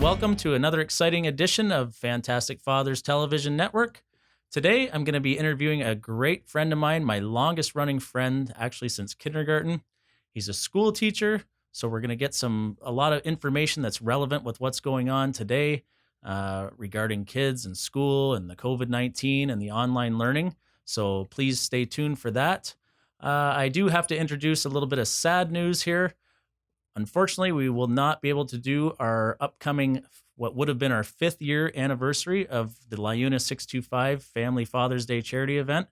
welcome to another exciting edition of Fantastic Fathers Television Network. Today, I'm going to be interviewing a great friend of mine, my longest running friend, actually since kindergarten. He's a school teacher, so we're going to get a lot of information that's relevant with what's going on today regarding kids and school and the COVID-19 and the online learning. So please stay tuned for that. I do have to introduce a little bit of sad news here. Unfortunately, we will not be able to do our upcoming, what would have been our 5th year anniversary of the LIUNA 625 Family Father's Day charity event.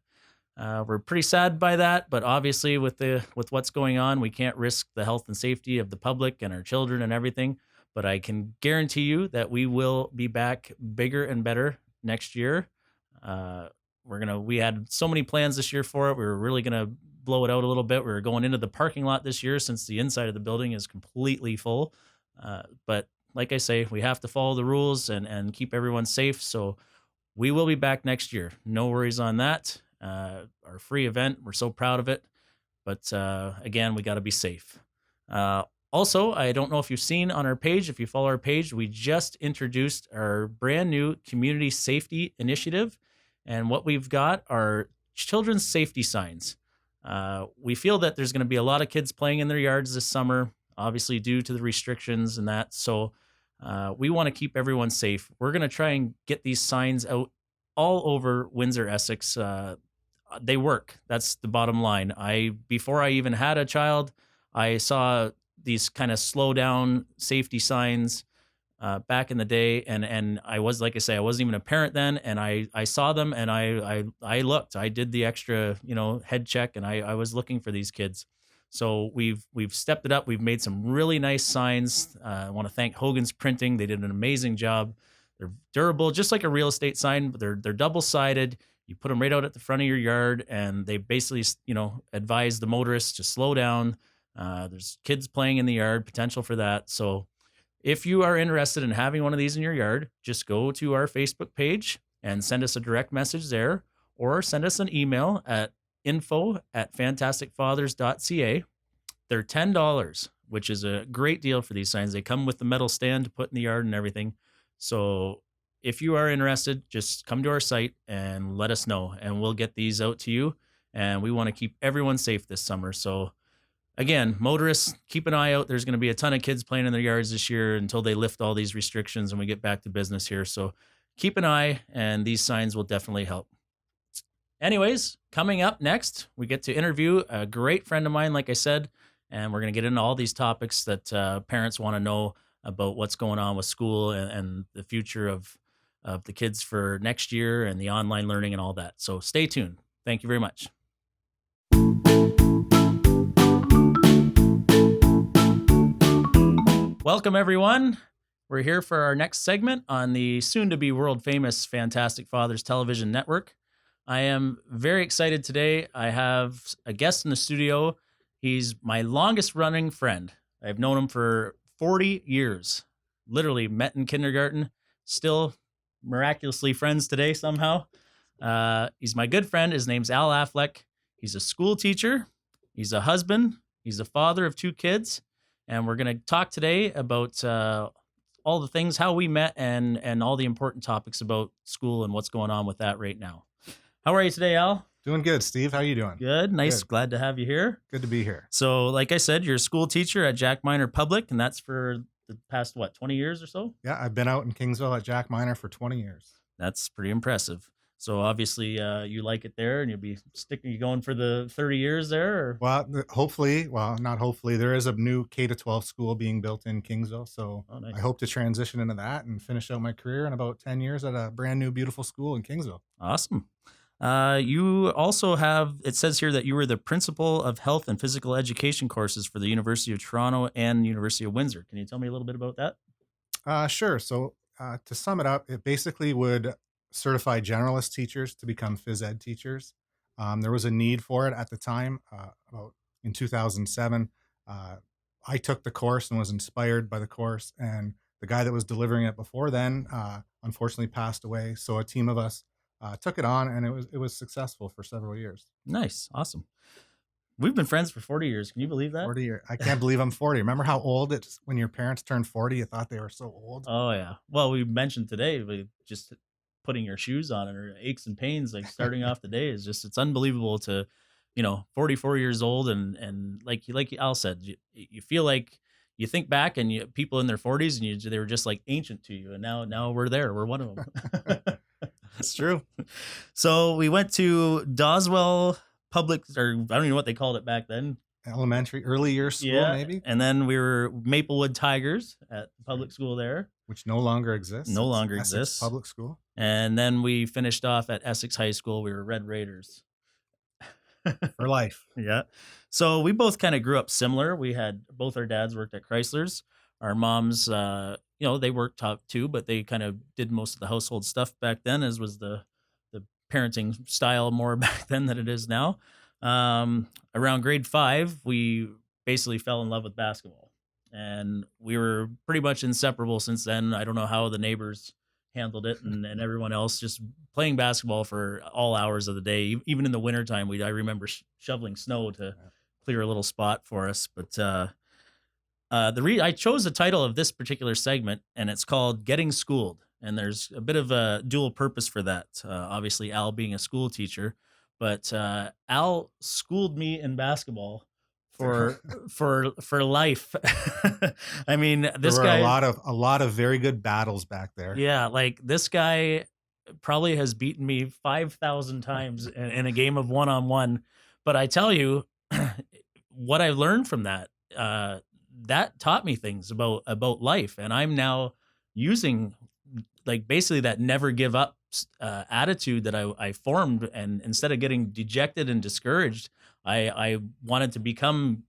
We're pretty sad by that, but obviously with what's going on, we can't risk the health and safety of the public and our children and everything. But I can guarantee you that we will be back bigger and better next year. We had so many plans this year for it. We were really gonna blow it out a little bit. We were going into the parking lot this year since the inside of the building is completely full. But like I say, we have to follow the rules and keep everyone safe. So we will be back next year. No worries on that. Our free event, we're so proud of it. But again, we got to be safe. Also, I don't know if you've seen on our page, if you follow our page, we just introduced our brand new community safety initiative. And what we've got are children's safety signs. We feel that there's going to be a lot of kids playing in their yards this summer, obviously due to the restrictions and that. So we want to keep everyone safe. We're going to try and get these signs out all over Windsor, Essex. They work. That's the bottom line. Before I even had a child, I saw these kind of slow down safety signs back in the day, and I was, like I say, I wasn't even a parent then, and I saw them, and I looked. I did the extra, head check, and I was looking for these kids. So we've stepped it up. We've made some really nice signs. I want to thank Hogan's Printing. They did an amazing job. They're durable, just like a real estate sign, but they're double-sided. You put them right out at the front of your yard, and they basically, advise the motorists to slow down. There's kids playing in the yard, potential for that. So if you are interested in having one of these in your yard, just go to our Facebook page and send us a direct message there, or send us an email at info@fantasticfathers.ca. They're $10, which is a great deal for these signs. They come with the metal stand to put in the yard and everything. So if you are interested, just come to our site and let us know, and we'll get these out to you. And we want to keep everyone safe this summer. So again, motorists, keep an eye out. There's going to be a ton of kids playing in their yards this year until they lift all these restrictions and we get back to business here. So keep an eye, and these signs will definitely help. Anyways, coming up next, we get to interview a great friend of mine, like I said, and we're going to get into all these topics that parents want to know about what's going on with school and the future of the kids for next year and the online learning and all that. So stay tuned. Thank you very much. Welcome, everyone. We're here for our next segment on the soon-to-be world-famous Fantastic Fathers Television Network. I am very excited today. I have a guest in the studio. He's my longest-running friend. I've known him for 40 years. Literally met in kindergarten. Still miraculously friends today somehow. He's my good friend. His name's Al Affleck. He's a school teacher. He's a husband. He's a father of 2 kids. And we're going to talk today about all the things, how we met, and all the important topics about school and what's going on with that right now. How are you today, Al? Doing good, Steve. How are you doing? Good. Nice. Good. Glad to have you here. Good to be here. So, like I said, you're a school teacher at Jack Minor Public, and that's for the past, 20 years or so? Yeah, I've been out in Kingsville at Jack Minor for 20 years. That's pretty impressive. So obviously you like it there, and you going for the 30 years there? Or? Well, not hopefully. There is a new K-12 school being built in Kingsville, so nice. I hope to transition into that and finish out my career in about 10 years at a brand new, beautiful school in Kingsville. Awesome. You also have, it says here that you were the principal of health and physical education courses for the University of Toronto and University of Windsor. Can you tell me a little bit about that? Sure. So to sum it up, it basically would certify generalist teachers to become phys ed teachers. There was a need for it at the time, about in 2007. I took the course and was inspired by the course, and the guy that was delivering it before then unfortunately passed away. So a team of us took it on, and it was successful for several years. Nice. Awesome. We've been friends for 40 years. Can you believe that? 40 years. I can't believe I'm 40. Remember how old it's when your parents turned 40, you thought they were so old? Oh yeah. Well, we mentioned today, we just putting your shoes on and or aches and pains, like starting off the day is just it's unbelievable to, 44 years old and like Al said, you feel like you think back and people in their 40s and they were just like ancient to you, and now we're there. We're one of them. It's true. So we went to Doswell Public, or I don't even know what they called it back then. Elementary, early years school, maybe, And then we were Maplewood Tigers at the public school there. which no longer exists. No It's longer Essex exists. Public School. And then we finished off at Essex High School. We were Red Raiders. For life. Yeah. So we both kind of grew up similar. We had both our dads worked at Chrysler's. Our moms, they worked top too, but they kind of did most of the household stuff back then, as was the parenting style more back then than it is now. Around grade 5, we basically fell in love with basketball, and we were pretty much inseparable since then. I don't know how the neighbors handled it, and everyone else just playing basketball for all hours of the day. Even in the wintertime, I remember shoveling snow to clear a little spot for us. But I chose the title of this particular segment, and it's called Getting Schooled. And there's a bit of a dual purpose for that. Obviously, Al being a school teacher, but Al schooled me in basketball for life. I mean, this there were guy, a lot of very good battles back there. yeah, like this guy probably has beaten me 5,000 times in a game of one-on-one. But I tell you, what I learned from that, that taught me things about life, and I'm now using like basically that never give up attitude that I formed, and instead of getting dejected and discouraged, I wanted to become.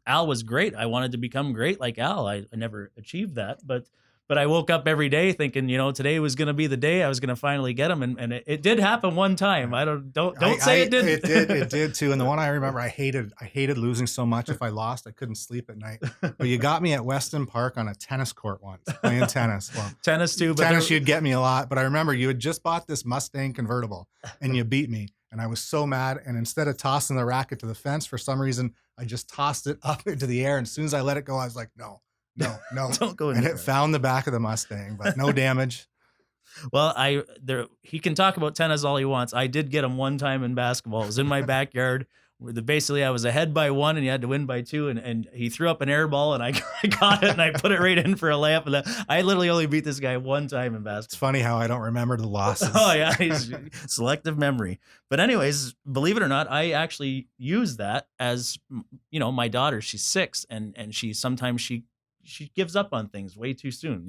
Al was great. I wanted to become great like Al. I never achieved that, but I woke up every day thinking, today was going to be the day I was going to finally get him, and it did happen one time. I don't say it didn't. It did too. And the one I remember, I hated losing so much. If I lost, I couldn't sleep at night. But you got me at Weston Park on a tennis court once playing tennis. Well, tennis too, but tennis you'd get me a lot. But I remember you had just bought this Mustang convertible, and you beat me, and I was so mad. And instead of tossing the racket to the fence, for some reason, I just tossed it up into the air. And as soon as I let it go, I was like, no. Don't go in and there. it found the back of the Mustang, but no damage. Well, he can talk about tennis all he wants. I did get him one time in basketball. It was in my backyard. Basically, I was ahead by 1, and you had to win by 2. And he threw up an air ball, and I got it, and I put it right in for a layup. And I literally only beat this guy one time in basketball. It's funny how I don't remember the losses. Oh yeah, he's selective memory. But anyways, believe it or not, I actually use that as my daughter. She's 6, and sometimes she gives up on things way too soon.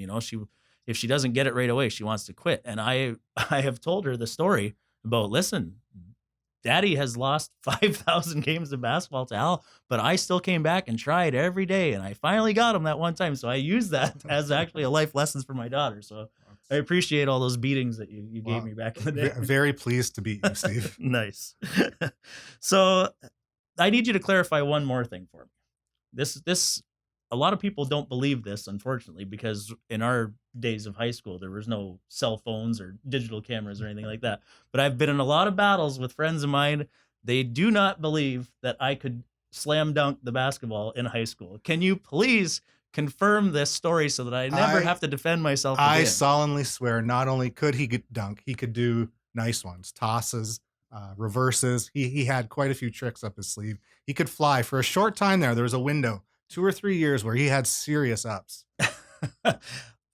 If she doesn't get it right away, she wants to quit. And I have told her the story about, listen, Daddy has lost 5,000 games of basketball to Al, but I still came back and tried every day, and I finally got him that one time. So I use that as actually a life lessons for my daughter. So I appreciate all those beatings that you gave me back in the day. Very pleased to beat you, Steve. Nice. So I need you to clarify one more thing for me. This a lot of people don't believe this, unfortunately, because in our days of high school, there was no cell phones or digital cameras or anything like that. But I've been in a lot of battles with friends of mine. They do not believe that I could slam dunk the basketball in high school. Can you please confirm this story so that I never have to defend myself again? I solemnly swear, not only could he dunk, he could do nice ones, tosses, reverses. He had quite a few tricks up his sleeve. He could fly. For a short time there was a window, 2 or 3 years, where he had serious ups.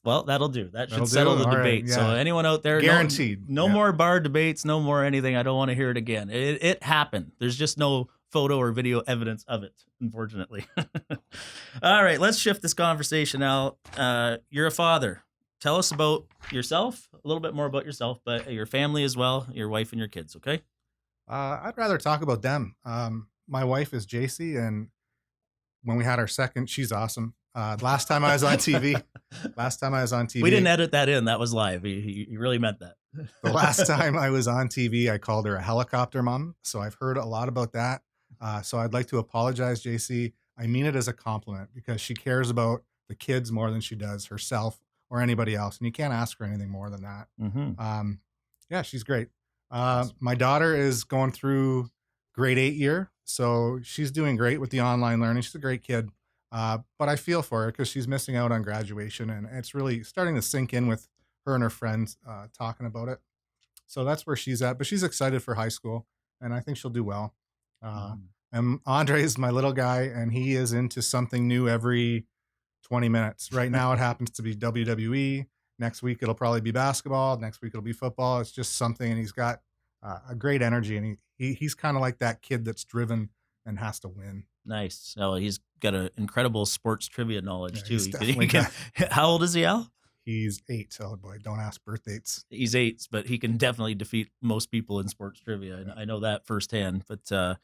Well, that'll do. That should settle the debate. Right, yeah. So anyone out there, guaranteed. No more bar debates, no more anything. I don't want to hear it again. It happened. There's just no photo or video evidence of it, unfortunately. All right, let's shift this conversation out. You're a father. Tell us about yourself, a little bit more about yourself, but your family as well, your wife and your kids, okay? I'd rather talk about them. My wife is JC, and when we had our second, she's awesome. Last time I was on TV. We didn't edit that in. That was live. He really meant that. The last time I was on TV, I called her a helicopter mom. So I've heard a lot about that. So I'd like to apologize, JC. I mean it as a compliment, because she cares about the kids more than she does herself or anybody else. And you can't ask her anything more than that. Mm-hmm. Yeah, she's great. My daughter is going through grade 8 year. So she's doing great with the online learning. She's a great kid. But I feel for her because she's missing out on graduation, and it's really starting to sink in with her and her friends talking about it. So that's where she's at. But she's excited for high school, and I think she'll do well. Uh, Mhm. and Andre is my little guy, and he is into something new every 20 minutes. Right now, it happens to be WWE. Next week, it'll probably be basketball. Next week, it'll be football. It's just something, and he's got a great energy, and he's kind of like that kid that's driven and has to win. Nice. Oh, he's got an incredible sports trivia knowledge Yeah, too. he's He can, he definitely can. got. How old is he, Al? He's 8. Oh boy, don't ask birth dates. He's 8, but he can definitely defeat most people in sports trivia. Yeah. I know that firsthand. But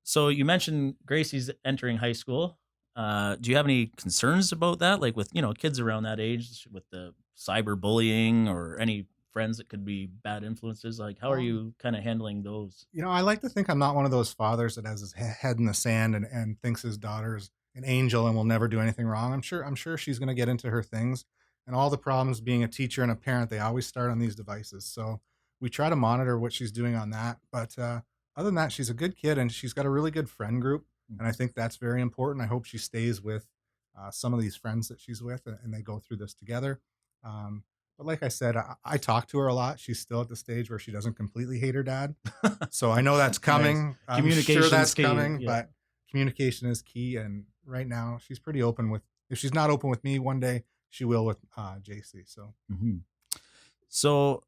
so you mentioned Gracie's entering high school. Do you have any concerns about that? Like with kids around that age, with the cyberbullying or any friends that could be bad influences? Like, how are Um, you kind of handling those? I like to think I'm not one of those fathers that has his head in the sand and thinks his daughter's an angel and will never do anything wrong. I'm sure she's going to get into her things, and all the problems being a teacher and a parent, they always start on these devices. So we try to monitor what she's doing on that. But other than that, she's a good kid and she's got a really good friend group, and I Mhm. think that's very important. I hope she stays with some of these friends that she's with, and they go through this together. Um, but like I said, I talk to her a lot. She's still at the stage where she doesn't completely hate her dad, so I know that's Nice. coming. I'm sure Communication's that's key. coming, Yeah. but communication is key. And right now, she's pretty open with. If she's not open with me, one day she will with JC. So Mhm. So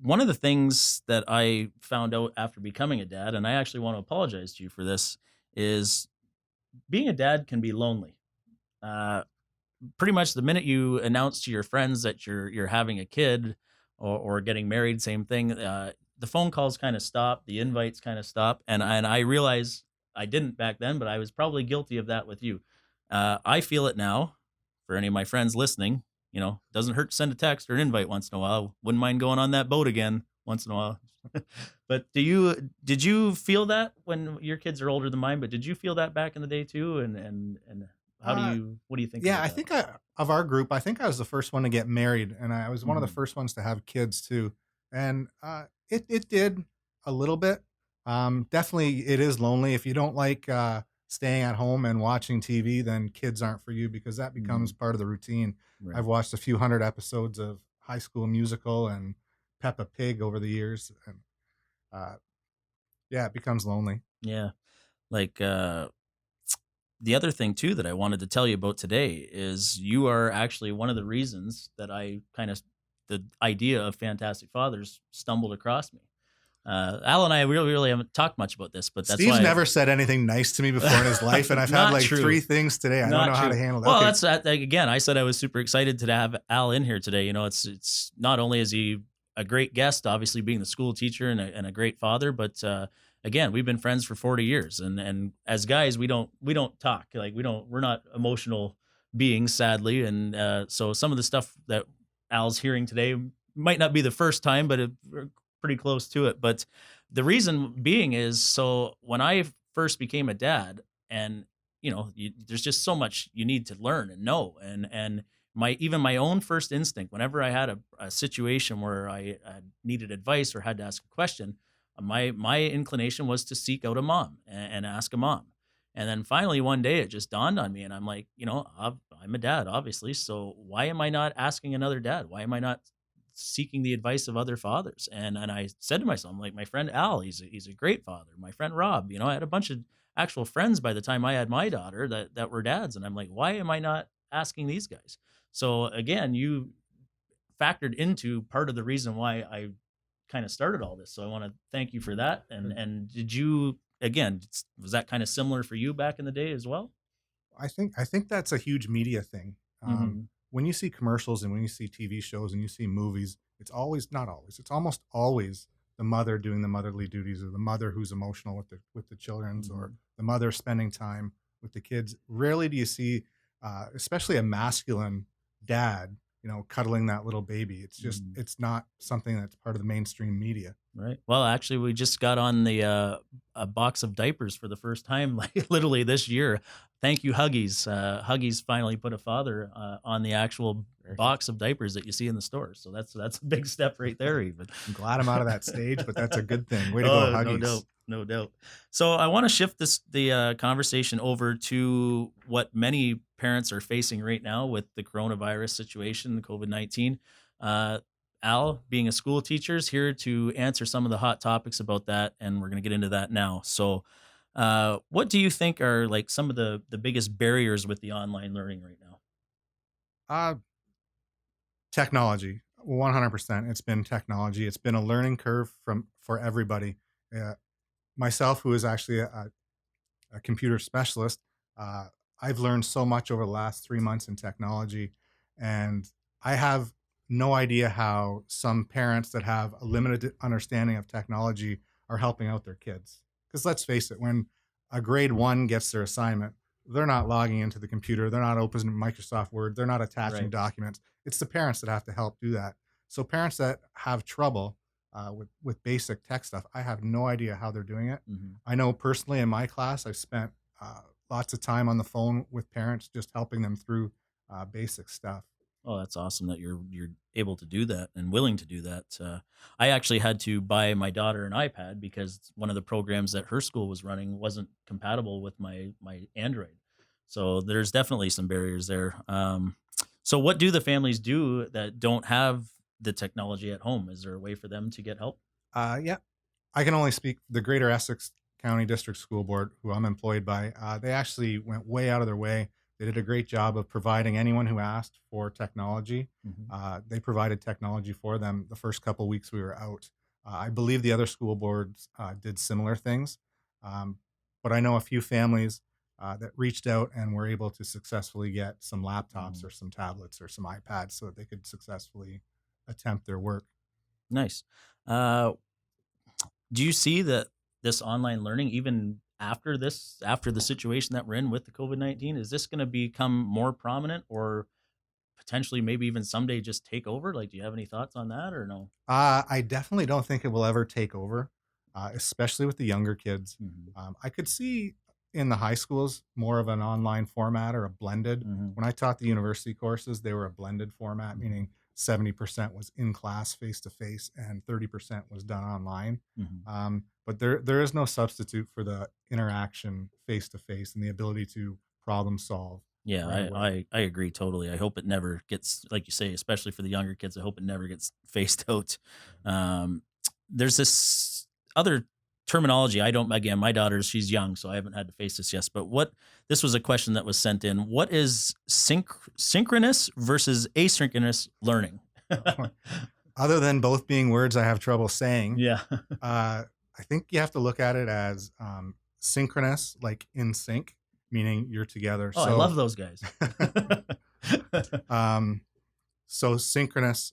one of the things that I found out after becoming a dad, and I actually want to apologize to you for this, is being a dad can be lonely. Uh, Pretty much the minute you announce to your friends that you're having a kid or getting married, same thing. The phone calls kind of stop, the invites kind of stop, and I realize I didn't back then, but I was probably guilty of that with you. I feel it now. For any of my friends listening, doesn't hurt to send a text or an invite once in a while. Wouldn't mind going on that boat again once in a while. But did you feel that when your kids are older than mine? But did you feel that back in the day too? And uh, what do you think yeah, about I that? think of our group, I think I was the first one to get married, and I was one of the Mhm. first ones to have kids too. And it did a little bit. Definitely, it is lonely if you don't like staying at home and watching TV. Then kids aren't for you because that becomes Mhm. part of the routine. I've Right. watched a few hundred episodes of High School Musical and Peppa Pig over the years, and uh, yeah, it becomes lonely. Yeah. Like, the other thing too that I wanted to tell you about today is you are actually one of the reasons that I kind of the idea of Fantastic Fathers stumbled across me. Al and I really haven't talked much about this, but that's Steve's why. never said anything nice to me before in his life, and I've had Not like true. three things today. I don't Not know how to true. handle that. Well, Okay, that's like, again. I said I was super excited to have Al in here today. It's not only is he a great guest, obviously being the school teacher and a great father, but again, we've been friends for 40 years, and as guys, we don't talk like we're not emotional beings, sadly, and so some of the stuff that Al's hearing today might not be the first time, but we're pretty close to it. But the reason being is so when I first became a dad and there's just so much you need to learn and know and my own first instinct whenever I had a situation where I needed advice or had to ask a question, my inclination was to seek out a mom and ask a mom. And then finally one day it just dawned on me and I'm like, I'm a dad obviously, so why am I not asking another dad? Why am I not seeking the advice of other fathers? And I said to myself, I'm like, my friend Al, he's a great father. My friend Rob, I had a bunch of actual friends by the time I had my daughter that were dads, and I'm like, why am I not asking these guys? So again, you factored into part of the reason why I kind of started all this. So I want to thank you for that. And did you again? Was that kind of similar for you back in the day as well? I think that's a huge media thing. Hmm. When you see commercials and when you see TV shows and you see movies, it's always not always. It's almost always the mother doing the motherly duties, or the mother who's emotional with the children's, or Hmm. the mother spending time with the kids. Rarely do you see, especially a masculine dad, cuddling that little baby. Hmm. It's not something that's part of the mainstream media. Right. Well, actually, we just got on the a box of diapers for the first time, like literally this year. Thank you, Huggies. Huggies finally put a father on the actual Very good. box of diapers that you see in the stores. So that's a big step right there, even. I'm glad I'm out of that stage, but that's a good thing. Way to go, Oh, no Huggies. doubt, no doubt. So I want to shift the conversation over to what many parents are facing right now with the coronavirus situation, the COVID-19. Uh, Al, being a school teacher, is here to answer some of the hot topics about that, and we're going to get into that now. So, what do you think are like some of the biggest barriers with the online learning right now? Uh, Technology, 100%. It's been technology. It's been a learning curve for everybody. Uh, Myself, who is actually a computer specialist, uh, I've learned so much over the last 3 months in technology, and I have no idea how some parents that have a limited understanding of technology are helping out their kids. Because let's face it, when a grade one gets their assignment, they're not logging into the computer, they're not opening Microsoft Word, they're not attaching Right. documents. It's the parents that have to help do that. So parents that have trouble with basic tech stuff, I have no idea how they're doing it. Mhm. I know personally in my class, I've spent lots of time on the phone with parents, just helping them through basic stuff. Oh, that's awesome that you're able to do that and willing to do that. I actually had to buy my daughter an iPad because one of the programs that her school was running wasn't compatible with my Android. So there's definitely some barriers there. So what do the families do that don't have the technology at home? Is there a way for them to get help? Yeah, I can only speak the Greater Essex County District School Board, who I'm employed by. They actually went way out of their way. They did a great job of providing anyone who asked for technology. Hmm. They provided technology for them the first couple weeks we were out. I believe the other school boards did similar things, um, but I know a few families that reached out and were able to successfully get some laptops Hmm. or some tablets or some iPads so that they could successfully attempt their work. Nice. Uh, do you see that this online learning, even after the situation that we're in with the COVID-19, is this going to become more prominent or potentially maybe even someday just take over? Like, do you have any thoughts on that or no? I definitely don't think it will ever take over, especially with the younger kids. Mhm, I could see in the high schools more of an online format or a blended. mhm, When I taught the university courses, they were a blended format, mhm, meaning 70% was in class face to face and 30% was done online. mhm. But there is no substitute for the interaction face to face and the ability to problem solve Yeah, right away. I agree totally. I hope it never gets, like you say, especially for the younger kids, I hope it never gets phased out. Um, there's this other terminology. I don't, again, my daughter, she's young, so I haven't had to face this yet. But this was a question that was sent in. What is synchronous versus asynchronous learning? Other than both being words I have trouble saying, Yeah. Uh, I think you have to look at it as synchronous, like in sync, meaning you're together. Oh, I love those guys. Um, so synchronous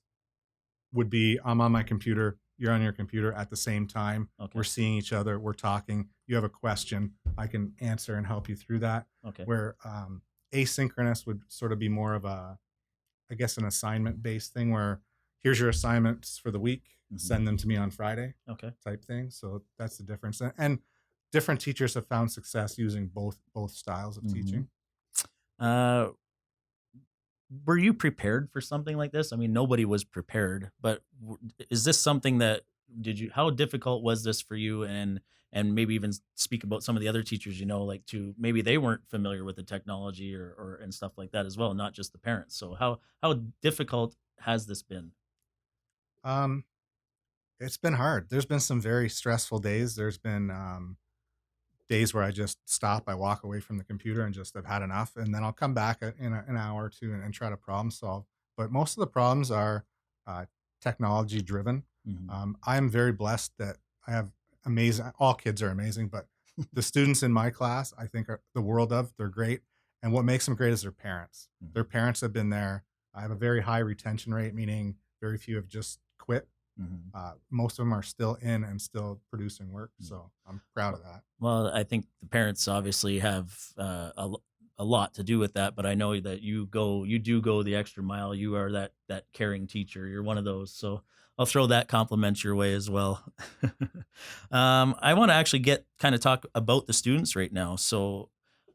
would be I'm on my computer, you're on your computer at the same time. We're Okay. seeing each other, we're talking. You have a question, I can answer and help you through that. Okay. Where asynchronous would sort of be more of a, I guess, an assignment based thing where here's your assignments for the week, Mhm. send them to me on Friday Okay. type thing. So that's the difference. And different teachers have found success using both styles of Mhm. teaching. Uh, were you prepared for something like this? I mean, nobody was prepared, but is this something that how difficult was this for you? And maybe even speak about some of the other teachers, like to maybe they weren't familiar with the technology or and stuff like that as well, not just the parents. So how difficult has this been? Um, it's been hard. There's been some very stressful days. There's been days where I just stop, I walk away from the computer and just have had enough, and then I'll come back in an hour or two and try to problem solve. But most of the problems are uh, technology driven. Hmm. I'm very blessed that I have amazing. All kids are amazing, but the students in my class, I think, are the world of. They're great, and what makes them great is their parents. Their Hmm. parents have been there. I have a very high retention rate, meaning very few have just quit. Hmm. Most of them are still in and still producing work, so I'm proud of Well, that. well, I think the parents obviously have a lot to do with that, but I know that you do go the extra mile. You are that caring teacher. You're one of those. So I'll throw that compliment your way as well. I want to actually get kind of talk about the students right now. So,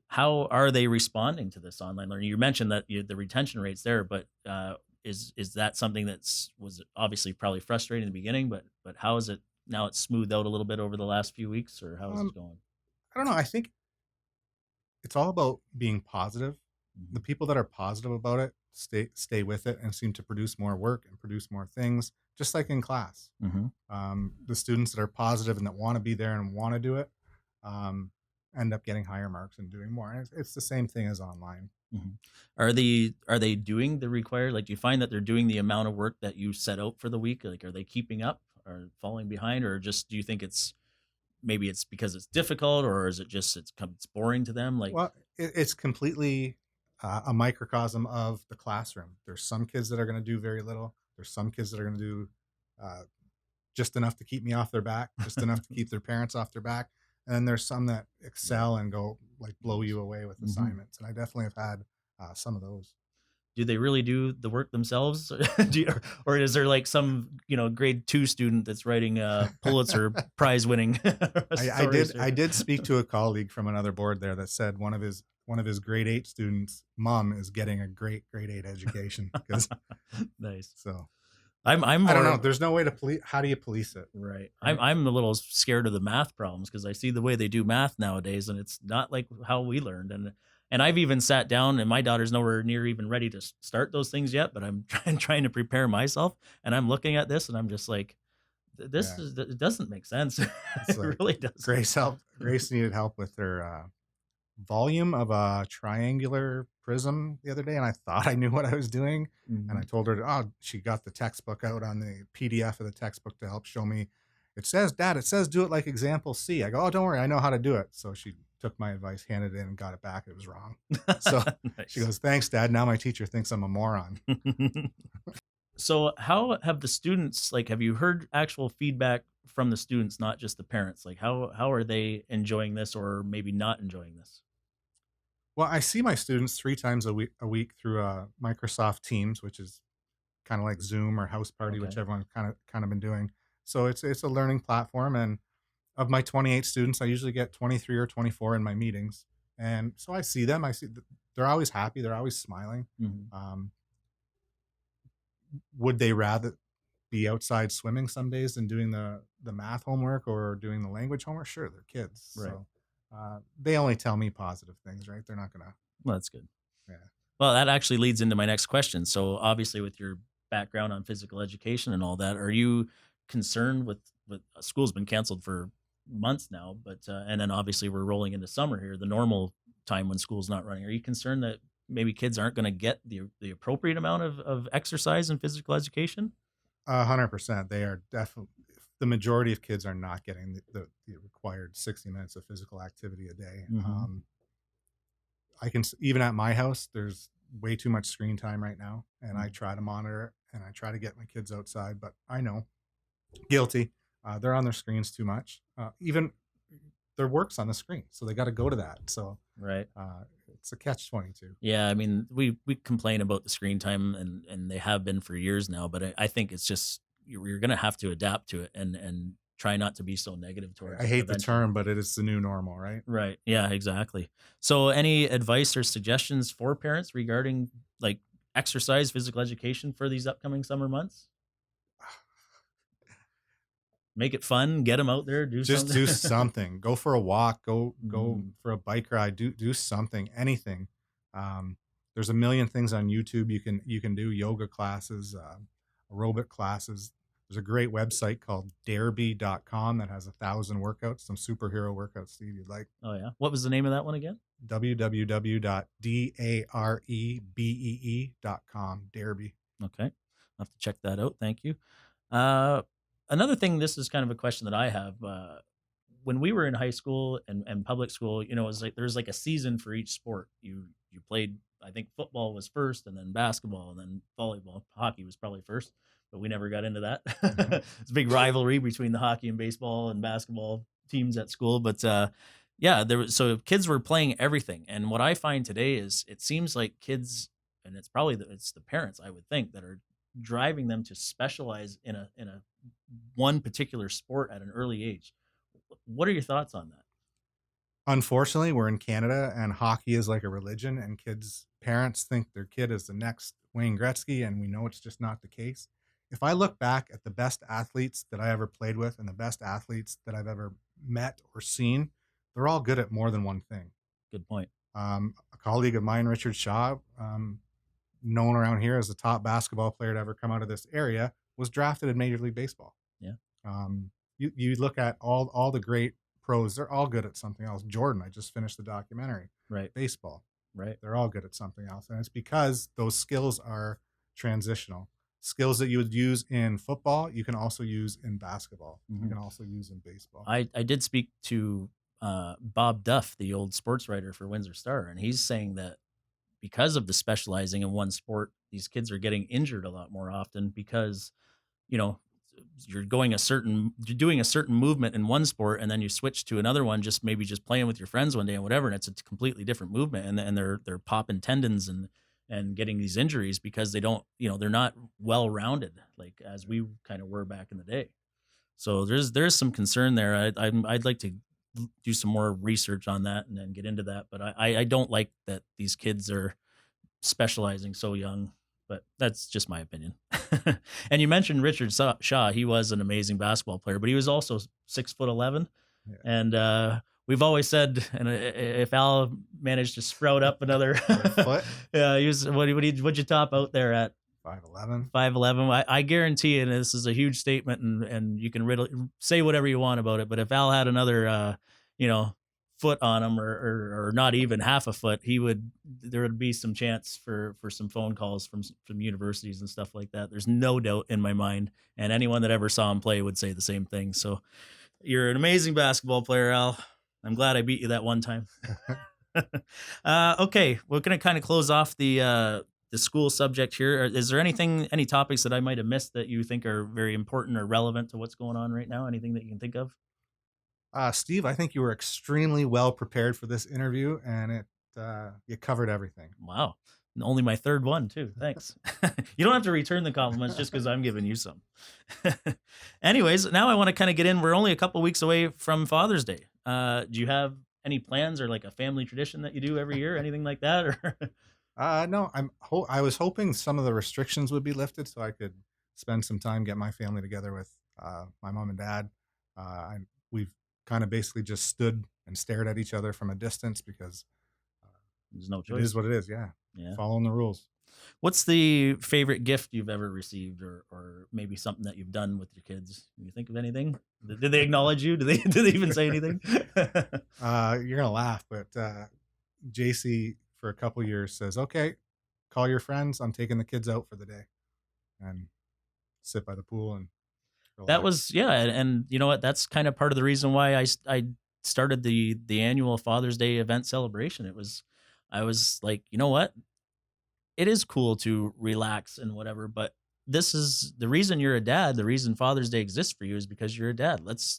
how are they responding to this online learning? You mentioned that the retention rate's there, but is that something that's was obviously probably frustrating in the beginning, but how is it now? It's smoothed out a little bit over the last few weeks, or how is Um, it going? I don't know. I think it's all about being positive. The Hmm. people that are positive about it stay with it and seem to produce more work and produce more things, just like in class. Hmm. The students that are positive and that want to be there and want to do it um, end up getting higher marks and doing more. And it's the same thing as online. Hmm. Are they doing the required? Like, do you find that they're doing the amount of work that you set out for the week? Like, are they keeping up or falling behind, or just do you think it's maybe it's because it's difficult, or is it just it's boring to them? Like, Well, it's completely a microcosm of the classroom. There's some kids that are going to do very little. There's some kids that are going to do uh, just enough to keep me off their back, just enough to keep their parents off their back. And then there's some that right, excel and go like blow nice. you away with Hmm. assignments. And I definitely have had some of those. Do they really do the work themselves? do you, or is there like some grade 2 student that's writing Pulitzer prize winning I stories? I did speak to a colleague from another board there that said one of his grade 8 students' mom is getting a great grade 8 education because Nice. so I'm I don't know. more There's no way to police. How do you police it? right. I'm Right? I'm a little scared of the math problems because I see the way they do math nowadays, and it's not like how we learned. And I've even sat down, and my daughter's nowhere near even ready to start those things yet. But I'm trying to prepare myself, and I'm looking at this, and I'm just like, this Yeah. is it doesn't make sense. It's It like really doesn't. Grace needed help with her volume of a triangular prism the other day, and I thought I knew what I was doing. And I Mhm. told her, oh, she got the textbook out on the PDF of the textbook to help show me. It says, Dad, it says do it like example C. I go, oh, don't worry, I know how to do it. So she took my advice, handed it in, and got it back. It was wrong. So she Nice. goes, thanks, Dad. Now my teacher thinks I'm a moron. So how have the students like have you heard actual feedback from the students, not just the parents? Like how are they enjoying this or maybe not enjoying this? Well, I see my students 3 times a week through Microsoft Teams, which is kind of like Zoom or House Party, Okay. which everyone's kind of been doing. So it's a learning platform, and of my 28 students, I usually get 23 or 24 in my meetings, and so I see them. They're always happy. They're always smiling. Mhm. Um, would they rather be outside swimming some days than doing the math homework or doing the language homework? Sure, they're kids, Right. so they only tell me positive things, right? They're not gonna, Well, that's good. yeah. Well, that actually leads into my next question. So, obviously, with your background on physical education and all that, are you concerned with school's been canceled for months now, but and then obviously we're rolling into summer here, the normal time when school's not running. Are you concerned that maybe kids aren't going to get the appropriate amount of exercise and physical education? 100%. They are definitely the majority of kids are not getting the required 60 minutes of physical activity a day. Hmm. Even at my house, there's way too much screen time right now, and I Hmm. try to monitor it and I try to get my kids outside, but I know guilty. They're on their screens too much. Even their work's on the screen, so they got to go to that. So Right. it's a catch 22. Yeah, I mean, we complain about the screen time, and they have been for years now, but I think it's just you're going to have to adapt to it and try not to be so negative I towards it hate the eventually. term, but it is the new normal, right? Right. Yeah, exactly. So any advice or suggestions for parents regarding like exercise, physical education for these upcoming summer months? Make it fun, get them out there, do Just something. do something. Go for a walk. Go Mhm. for a bike ride. Do something. Anything. There's a million things on YouTube you can do. Yoga classes, aerobic classes. There's a great website called dareby.com that has 1,000 workouts, some superhero workouts, Steve, you'd like. Oh yeah. What was the name of that one again? www.darebee.com. Dareby. Okay. I'll have to check that out. Thank you. Uh Another thing, this is kind of a question that I have. When we were in high school and public school, it was like there's like a season for each sport. You played, I think football was first, and then basketball, and then volleyball. Hockey was probably first, but we never got into that. It's a big rivalry between the hockey and baseball and basketball teams at school. But yeah, so kids were playing everything. And what I find today is it seems like kids, and it's probably it's the parents I would think that are driving them to specialize in a one particular sport at an early age. What are your thoughts on that? Unfortunately, we're in Canada and hockey is like a religion, and kids' parents think their kid is the next Wayne Gretzky, and we know it's just not the case. If I look back at the best athletes that I ever played with and the best athletes that I've ever met or seen, they're all good at more than one thing. Good point. A colleague of mine, Richard Shaw, known around here as the top basketball player to ever come out of this area, was drafted in Major League Baseball. Yeah. Um, you look at all the great pros; they're all good at something else. Jordan, I just finished the documentary. Right. Baseball, Right. they're all good at something else, and it's because those skills are transitional. Skills that you would use in football, you can also use in basketball. You Mhm. can also use in baseball. I did speak to Bob Duff, the old sports writer for Windsor Star, and he's saying that because of the specializing in one sport, these kids are getting injured a lot more often because, you know, you're doing a certain movement in one sport and then you switch to another one, just maybe just playing with your friends one day and whatever, and it's a completely different movement, and they're popping tendons and getting these injuries because they don't, they're not well rounded like as we kind of were back in the day. So there's some concern there. I'd like to do some more research on that and then get into that, but I don't like that these kids are specializing so young, but that's just my opinion. And you mentioned Richard Shaw. He was an amazing basketball player, but he was also 6'11", Yeah, and we've always said, and if Al managed to sprout up another, another foot, yeah, he was what'd you top out there at? 5'11". 5'11". I guarantee, and this is a huge statement, and you can say whatever you want about it, but if Al had another, you know, foot on him, or not even half a foot, there would be some chance for some phone calls from universities and stuff like that. There's no doubt in my mind, and anyone that ever saw him play would say the same thing. So you're an amazing basketball player, Al. I'm glad I beat you that one time. Okay, we're gonna kind of close off the school subject here. Is there any topics that I might have missed that you think are very important or relevant to what's going on right now? Anything that you can think of? Steve, I think you were extremely well prepared for this interview, and you covered everything. Wow, and only my third one too. Thanks. You don't have to return the compliments just because I'm giving you some. Anyways, now I want to kind of get in. We're only a couple weeks away from Father's Day. Do you have any plans or like a family tradition that you do every year? Anything like that? Or No, I was hoping some of the restrictions would be lifted so I could spend some time, get my family together with my mom and dad. We've kind of basically just stood and stared at each other from a distance because there's no it is choice. what it is. Yeah, Yeah. following the rules. What's the favorite gift you've ever received, or maybe something that you've done with your kids? Can you think of anything? Did they acknowledge you? Did they even say anything? You're gonna laugh, but JC for a couple years says, "Okay, call your friends. I'm taking the kids out for the day and sit by the pool and That relax." was, yeah, and you know what? That's kind of part of the reason why I started the annual Father's Day event celebration. I was like, you know what? It is cool to relax and whatever, but this is the reason you're a dad. The reason Father's Day exists for you is because you're a dad. Let's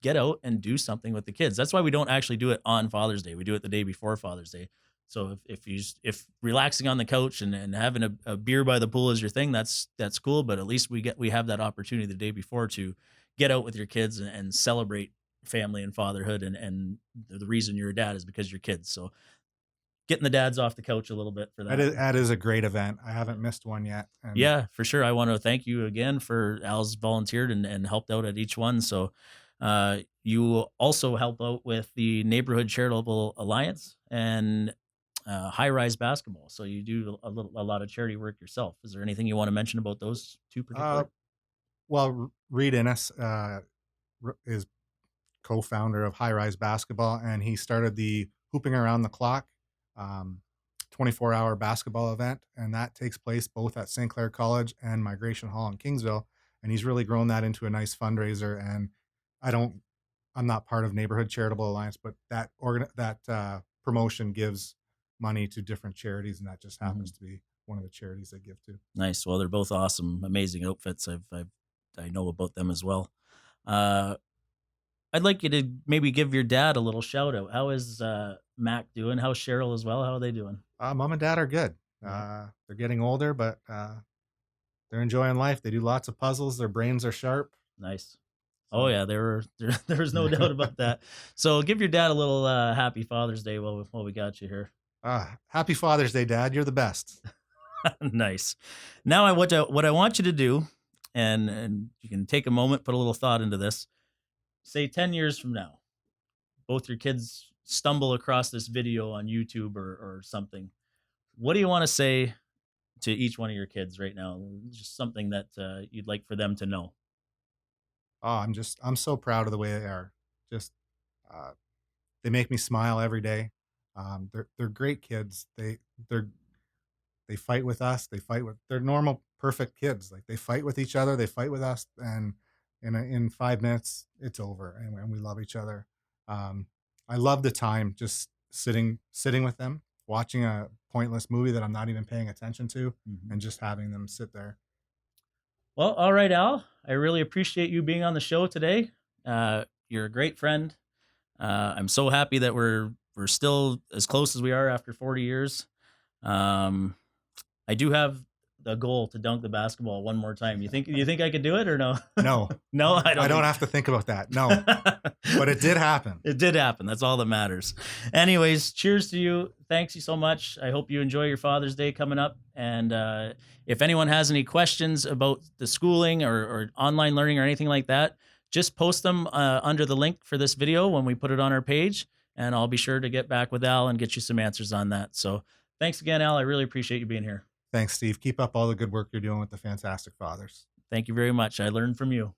get out and do something with the kids. That's why we don't actually do it on Father's Day. We do it the day before Father's Day. So if relaxing on the couch and having a beer by the pool is your thing, that's cool. But at least we have that opportunity the day before to get out with your kids and celebrate family and fatherhood, and the reason you're a dad is because you're kids. So getting the dads off the couch a little bit for that. That is a great event. I haven't missed one yet, and Yeah, for sure. I want to thank you again for Al's volunteered and helped out at each one. So you also help out with the Neighborhood Charitable Alliance and High Rise Basketball. So you do a lot of charity work yourself. Is there anything you want to mention about those two uh, particular? well, Reed Innes is co-founder of High Rise Basketball, and he started the Hooping Around the Clock um, 24-hour basketball event, and that takes place both at St. Clair College and Migration Hall in Kingsville. And he's really grown that into a nice fundraiser. And I don't, I'm not part of Neighborhood Charitable Alliance, but that promotion gives money to different charities, and that just Mhm. happens to be one of the charities they give to. Nice. Well, they're both awesome, amazing outfits. I know about them as well. Uh, I'd like you to maybe give your dad a little shout out. How is Mac doing? How's Cheryl as well? How are they doing? Mom and dad are good. Yeah. They're getting older, but they're enjoying life. They do lots of puzzles. Their brains are sharp. Nice. Oh So yeah, there's no doubt about that. So give your dad a little happy Father's Day while we got you here. happy Father's Day, Dad. You're the best. Nice. Now what I want you to do, and you can take a moment, put a little thought into this. Say 10 years from now, both your kids stumble across this video on YouTube or something. What do you want to say to each one of your kids right now? Just something that you'd like for them to know. I'm so proud of the way they are. Just uh, they make me smile every day. They're great kids. They're they fight with us. They're normal, perfect kids. Like they fight with each other. They fight with us, and in 5 minutes it's over, and we love each other. Um, I love the time just sitting with them, watching a pointless movie that I'm not even paying attention to, Mhm. and just having them sit there. Well, all right, Al. I really appreciate you being on the show today. You're a great friend. I'm so happy that we're still as close as we are after 40 years. Um, I do have the goal to dunk the basketball one more time. You think I could do it or no? No, No, I I don't don't think. have to think about that. No, but it did happen. It did happen. That's all that matters. Anyways, cheers to you. Thanks you so much. I hope you enjoy your Father's Day coming up. And if anyone has any questions about the schooling or online learning or anything like that, just post them under the link for this video when we put it on our page. And I'll be sure to get back with Al and get you some answers on that. So thanks again, Al. I really appreciate you being here. Thanks, Steve. Keep up all the good work you're doing with the Fantastic Fathers. Thank you very much. I learned from you.